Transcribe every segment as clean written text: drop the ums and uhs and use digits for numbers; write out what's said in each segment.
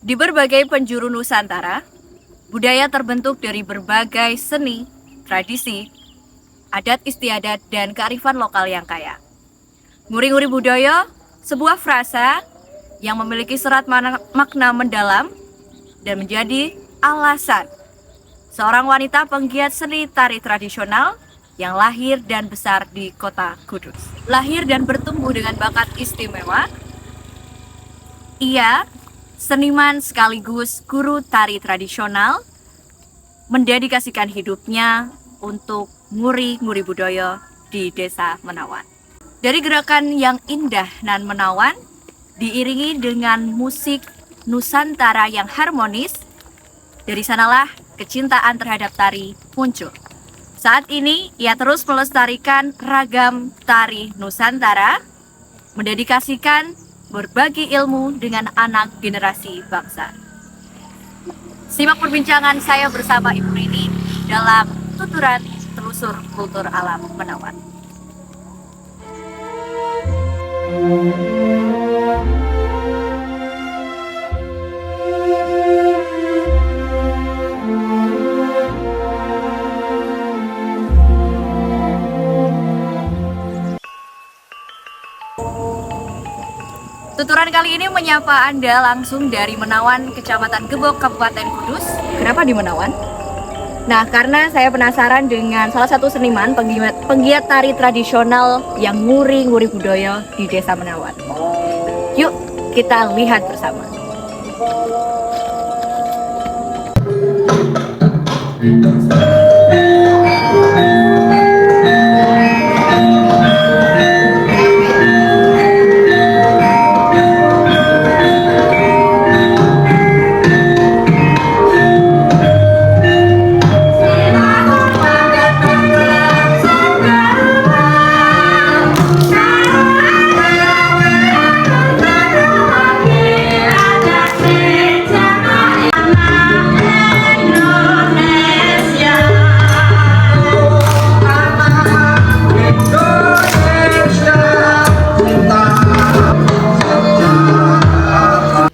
Di berbagai penjuru Nusantara, budaya terbentuk dari berbagai seni, tradisi, adat istiadat, dan kearifan lokal yang kaya. Nguri-nguri budaya, sebuah frasa yang memiliki serat makna mendalam dan menjadi alasan seorang wanita penggiat seni tari tradisional yang lahir dan besar di kota Kudus. Lahir dan bertumbuh dengan bakat istimewa, ia seniman sekaligus guru tari tradisional mendedikasikan hidupnya untuk nguri-nguri budaya di Desa Menawan. Dari gerakan yang indah nan menawan, diiringi dengan musik Nusantara yang harmonis, dari sanalah kecintaan terhadap tari muncul. Saat ini, ia terus melestarikan ragam tari Nusantara, mendedikasikan berbagi ilmu dengan anak generasi bangsa. Simak perbincangan saya bersama Ibu Rini dalam tuturan Telusur Kultur Alam Menawan. Tuturan kali ini menyapa Anda langsung dari Menawan, Kecamatan Gebok, Kabupaten Kudus. Kenapa di Menawan? Nah, karena saya penasaran dengan salah satu seniman penggiat tari tradisional yang nguri-nguri budaya di Desa Menawan. Yuk, kita lihat bersama.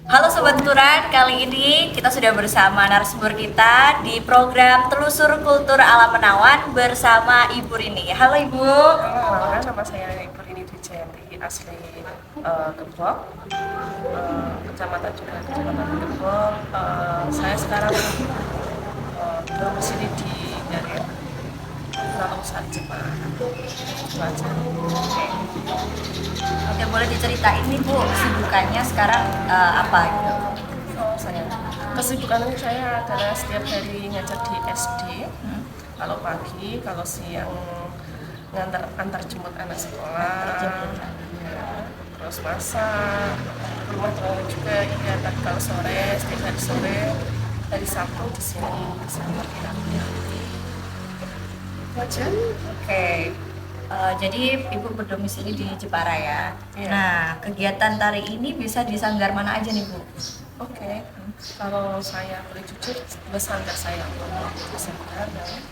Halo Sobat Tuturan, kali ini kita sudah bersama narasumber kita di program Telusur Kultur Alam Menawan bersama Ibu Rini. Halo Ibu. Halo, nama saya Ibu Rini Wijayanti, asli Gebok, Kecamatan Gebok. Saya sekarang domisili di daerah Lalu Jepang. Oke, boleh diceritain nih Bu, kesibukannya sekarang apa gitu? Kesibukan saya adalah setiap hari ngajar di SD. Kalau pagi, kalau siang antar jemput anak sekolah. Terus masak, rumah tangga juga. Iya, tapi kalau sore, setiap hari sore dari Sabtu di sini sama kita. Aja. Oke. Jadi Ibu berdomisili di Jepara ya. Iya. Nah, kegiatan tari ini bisa di sanggar mana aja nih Bu? Oke. Kalau saya boleh jujur, bersanggar saya di sanggar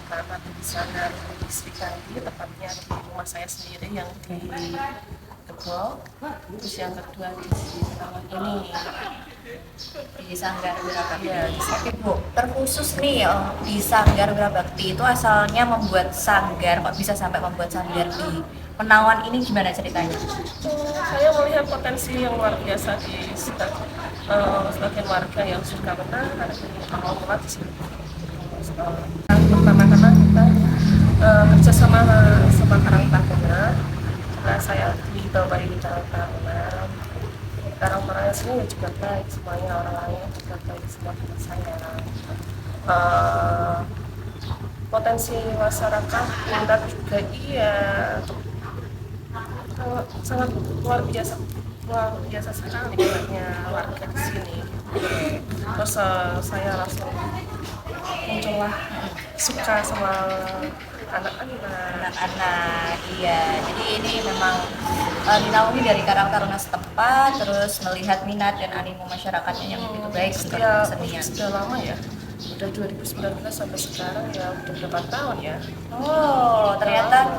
pertama di sanggar di Srikandi, tepatnya di rumah saya sendiri yang di Gebok. Terus yang kedua di Menawan ini. Di Sanggar Wirabakti. Iya, di Oke Bu, terkhusus nih di Sanggar Wirabakti itu asalnya membuat sanggar, kok bisa sampai membuat sanggar di Menawan ini gimana ceritanya? Saya melihat potensi yang luar biasa di sebagian warga yang suka menang karena ini mau di sini. Pertama-tama kita kerja sama Karang Taruna. Karena saya ditabari di Karang Taruna. Karang Taruna sini juga baik, semuanya orang-orangnya juga baik, semua teman saya. Potensi masyarakat minat juga iya, sangat luar biasa sekali banyaknya warga di sini. Terus saya langsung muncullah suka sama Anak-anak, iya. Jadi ini memang dinaungi dari Karang Taruna setempat, terus melihat minat dan animo masyarakatnya yang begitu baik untuk kesenian. Sudah lama ya, udah 2019 sampai sekarang ya udah berapa tahun ya. Oh, ternyata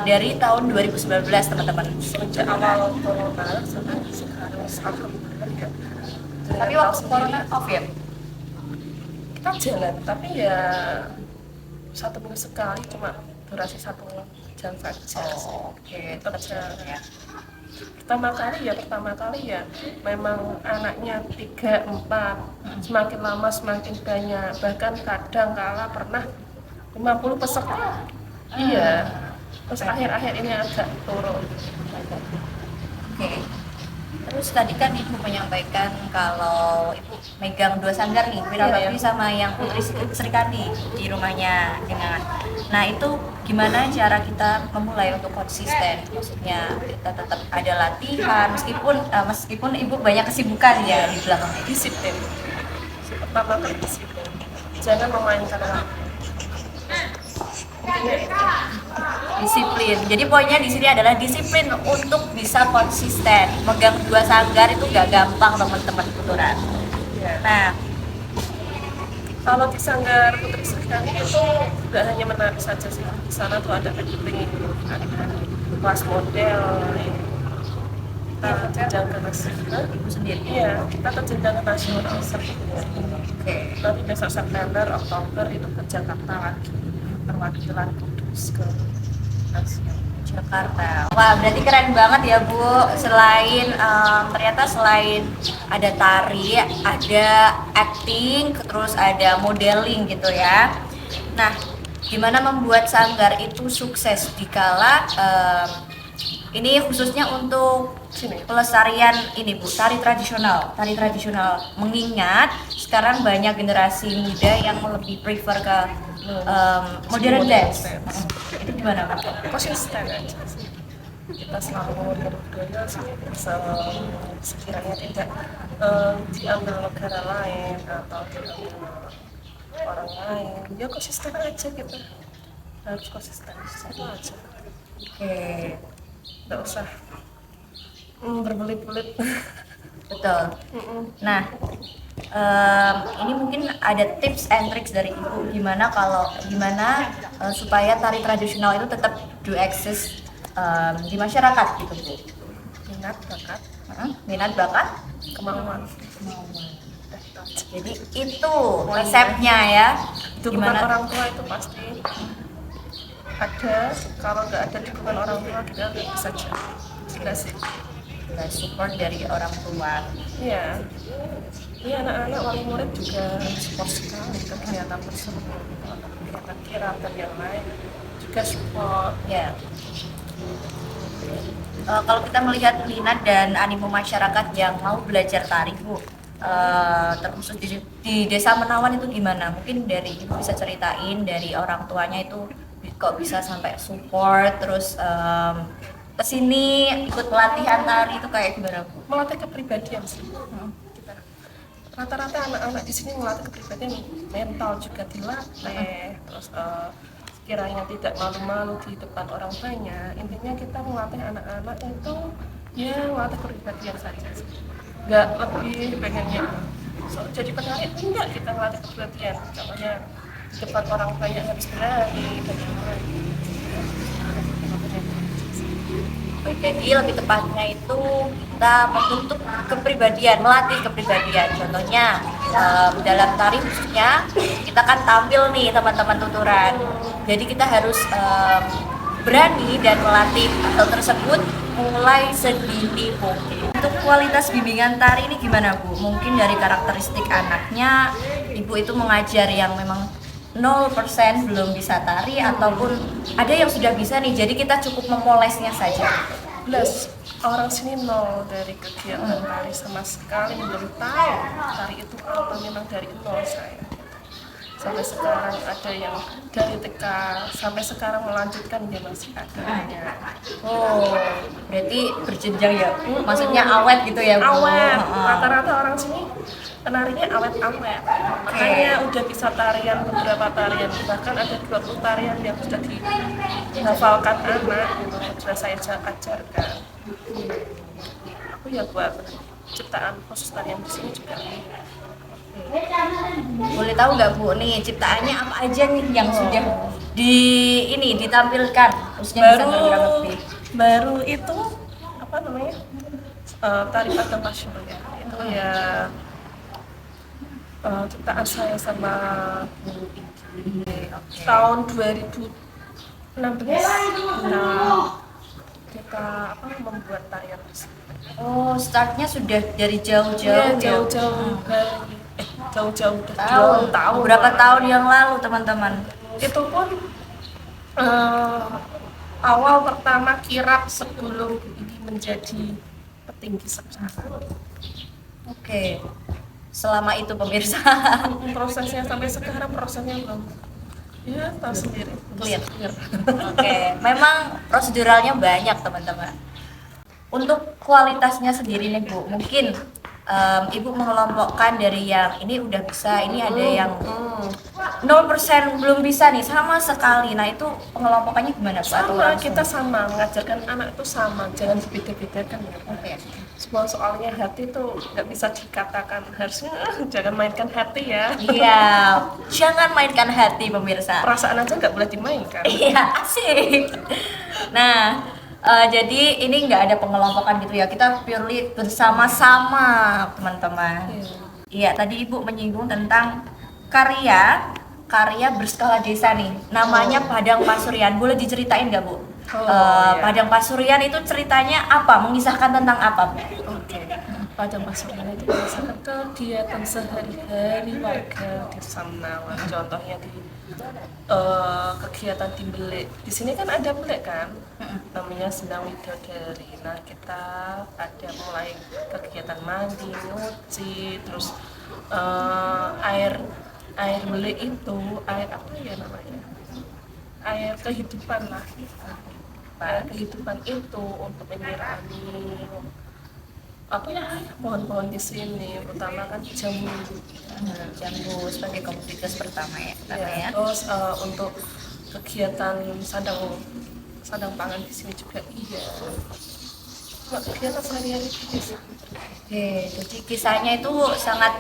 dari tahun 2019 teman-teman. Sejak awal corona sampai sekarang alhamdulillah ya Tapi waktu corona off ya? Kita jalan, tapi ya 1 minggu sekali, cuma durasi 1 jam saja. Oke, Tetap jalan jalan. ya. Pertama kali ya memang anaknya 3, 4, semakin lama semakin banyak, bahkan kadang kala pernah 50 peserta. Iya, terus akhir-akhir ini agak turun. Oke. Terus tadi kan Ibu menyampaikan kalau Ibu megang 2 sanggar nih, Wira Iya, Bakti iya. sama yang Putri Sri Kandi di rumahnya dengan. Nah itu gimana cara kita memulai untuk konsisten? Maksudnya kita tetap ada latihan meskipun Ibu banyak kesibukan ya di belakang ini. Disiplin. Pertama kali disiplin. Jangan memainkan waktu. Intinya itu. Disiplin. Jadi poinnya di sini adalah disiplin untuk bisa konsisten. Megang 2 sanggar itu gak gampang teman-teman tuturan. Ya. Nah, Kalau di Sanggar Putri Sri Kandi itu nggak hanya menari saja sih. Di sana tuh ada acting, ada kelas model, kita jenjang ke nasional. Ibu sendiri. Iya, kita ke jenjang ke nasional sepertinya. Oke. Nanti besok September, Oktober itu ke Jakarta lagi, perwakilan Kudus ke Asia. Jakarta. Wah, berarti keren banget ya Bu. Ternyata selain ada tari, ada acting, terus ada modeling gitu ya. Nah, gimana membuat sanggar itu sukses dikala ini khususnya untuk Sini. pelestarian ini Bu, tari tradisional. Mengingat sekarang banyak generasi muda yang lebih prefer ke modern dance. Itu gimana Pak? Konsisten aja sih. Kita selalu berbudaya sekiranya tidak diambil negara lain atau diambil orang lain, ya konsisten aja kita, harus konsisten itu aja, Oke, nggak usah berbelit-belit. betul. Nah, ini mungkin ada tips and tricks dari Ibu gimana supaya tari tradisional itu tetap do exist di masyarakat gitu Bu. Minat bakat, Kemauan. jadi itu resepnya ya. Dukungan orang tua itu pasti ada, kalau nggak ada dukungan orang tua kita nggak bisa jalan. Jelas sih. Support dari orang tua. Iya. Iya, anak-anak wali murid juga support sekali kegiatan tersebut, kegiatan kirap dan yang lain juga support. Ya. Kalau kita melihat minat dan animo masyarakat yang mau belajar tari Bu, terkhusus di Desa Menawan itu gimana? Mungkin dari Ibu bisa ceritain dari orang tuanya itu kok bisa sampai support terus kesini ikut pelatihan tari itu kayak gimana Bu? Melatih kepribadian sih. Kita rata-rata anak-anak di sini melatih kepribadian, mental juga dilatih, terus sekiranya tidak malu-malu di depan orang banyak. Intinya kita melatih anak-anak itu ya melatih kepribadian saja sih. Nggak lebih pengennya jadi penari, enggak, kita melatih kepribadian. Contohnya di depan orang banyak harus berani dan lain-lain. Jadi lebih tepatnya itu kita membentuk kepribadian, melatih kepribadian. Contohnya dalam tari khususnya kita kan tampil nih teman-teman tuturan. Jadi kita harus berani dan melatih hal tersebut mulai sedini mungkin. Untuk kualitas bimbingan tari ini gimana Bu? Mungkin dari karakteristik anaknya, Ibu itu mengajar yang memang 0% belum bisa tari ataupun ada yang sudah bisa nih, jadi kita cukup memolesnya saja. Plus orang sini nol dari kegiatan tari sama sekali, belum tahu tari itu apa, memang dari nol saya. Sampai sekarang ada yang dari TK sampai sekarang melanjutkan, dia masih ada. Oh, berarti berjenjang ya Bu? Maksudnya awet gitu ya Bu? Awet, rata-rata orang sini penarinya awet-awet. Makanya udah bisa tarian, beberapa tarian, bahkan ada 20 tarian yang sudah dihafalkan anak, gitu, sudah saya ajarkan. Aku ya buat ciptaan khusus tarian di sini juga. Boleh tahu nggak Bu, nih ciptaannya apa aja nih yang sudah ditampilkan khususnya di Sanggar Wira Bakti? Baru itu apa namanya, tari Padang Masyur ya, itu ya ciptaan saya sama Bu Iki Oke. tahun 2016. Nah, kita membuat tarian tersebut. Oh, startnya sudah dari Iya, jauh-jauh ya? jauh-jauh dari jauh-jauh udah Tahun, tahun beberapa tahun yang lalu teman-teman. itu pun eh, awal pertama kirap sebelum ini menjadi petinggi sejarah. Oke. Selama itu pemirsa. Prosesnya sampai sekarang prosesnya belum, ya tahu sendiri, Clear. clear. Oke, memang proseduralnya banyak teman-teman. Untuk kualitasnya sendiri nih Bu, mungkin Ibu mengelompokkan dari yang ini udah bisa, ini ada yang 0% belum bisa nih sama sekali. Nah itu pengelompokannya gimana Bu? Atau Sama, langsung? kita sama mengajarkan anak itu sama, jangan dibeda-bedakan ya. Oke. Semua soalnya hati itu nggak bisa dikatakan harusnya jangan mainkan hati ya. Iya, jangan mainkan hati pemirsa. Perasaan aja nggak boleh dimainkan. Iya, asik. Nah, jadi ini nggak ada pengelompokan gitu ya. Kita purely bersama-sama, teman-teman. Iya, tadi Ibu menyinggung tentang karya berskala desa nih. Namanya Padang Pasurian. Boleh diceritain nggak, Bu? Iya. Padang Pasurian itu ceritanya apa? Mengisahkan tentang apa, Bu? Oke. Padang Pasurian itu misalkan kegiatan sehari-hari warga desa Menawan. Contohnya di kegiatan di Belik. Di sini kan ada Belik kan, namanya Sendang Widodari. Nah kita ada mulai kegiatan mandi, nyuci, terus air Belik itu air apa ya namanya? Air kehidupan lah. Air kehidupan itu untuk menyirami pohon-pohon di sini, utama kan jambu. Jambu sebagai komoditas pertama ya, pertama ya. Terus untuk kegiatan sandang pangan di sini juga iya. Kegiatan sehari-hari di desa. Oke, jadi kisahnya itu sangat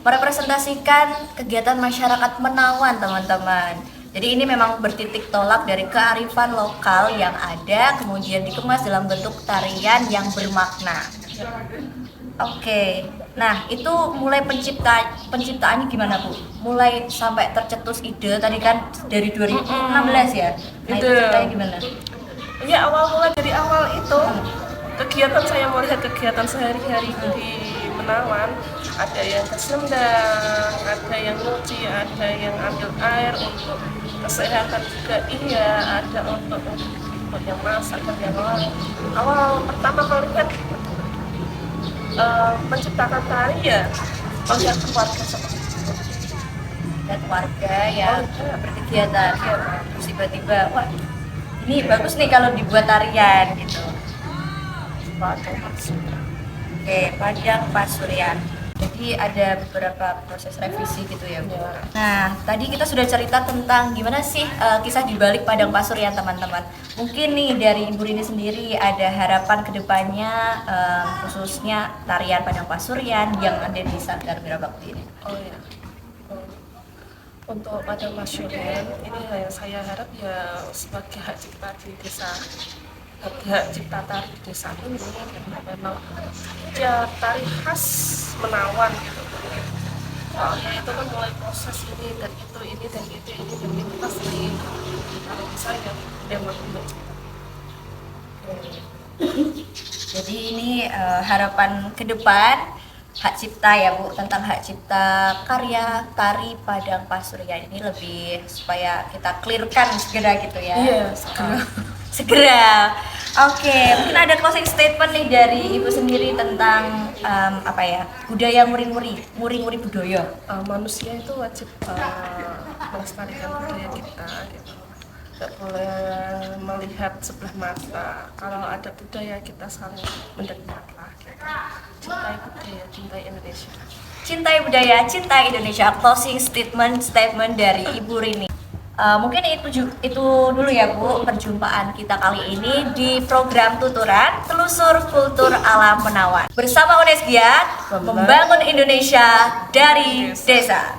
merepresentasikan kegiatan masyarakat Menawan, teman-teman. Jadi ini memang bertitik tolak dari kearifan lokal yang ada, kemudian dikemas dalam bentuk tarian yang bermakna. Oke, nah itu mulai penciptaannya gimana Bu? Mulai sampai tercetus ide tadi kan dari 2016 ya? Nah itu Ide. ceritanya gimana? Iya, mulai dari awal itu kegiatan saya melihat kegiatan sehari-hari di Menawan, ada yang ke sendang, ada yang nyuci, ada yang ambil air untuk kesehatan juga iya, ada untuk yang masak dan yang lain. Awal pertama melihat menciptakan tari ya melihat keluarga seperti itu. Dan warga yang berkegiatan, terus tiba-tiba wah ini bagus nih kalau dibuat tarian gitu. Oke, Padang Pasurian. Jadi ada beberapa proses revisi gitu ya Bu. Ya. Nah, tadi kita sudah cerita tentang gimana sih kisah di balik Padang Pasurian teman-teman. Mungkin nih dari Ibu Rini sendiri ada harapan kedepannya khususnya tarian Padang Pasurian yang ada di Sanggar Wirabakti ini. Oh ya. Untuk Padang Pasurian ini yang saya harap ya sebagai hak cipta di desa, hak cipta tari di desa ini karena memang ya tari khas Menawan gitu. Soalnya itu kan mulai proses ini dan itu pasti kalau bisa ya memang Jadi ini harapan ke depan hak cipta ya Bu, tentang hak cipta karya tari Padang Pasurian ini lebih supaya kita clearkan segera gitu ya. Iya, segera. Segera. Oke, mungkin ada closing statement nih dari Ibu sendiri tentang apa ya, budaya muri-muri budaya. Manusia itu wajib melestarikan budaya kita gitu. Nggak boleh melihat sebelah mata. Kalau ada budaya kita saling mendengarlah gitu. Cintai budaya, cintai Indonesia. Cintai budaya, cintai Indonesia. Closing statement dari Ibu Rini. Mungkin itu dulu ya Bu perjumpaan kita kali ini di program tuturan Telusur Kultur Alam Menawan bersama Unesgiat membangun Indonesia dari desa.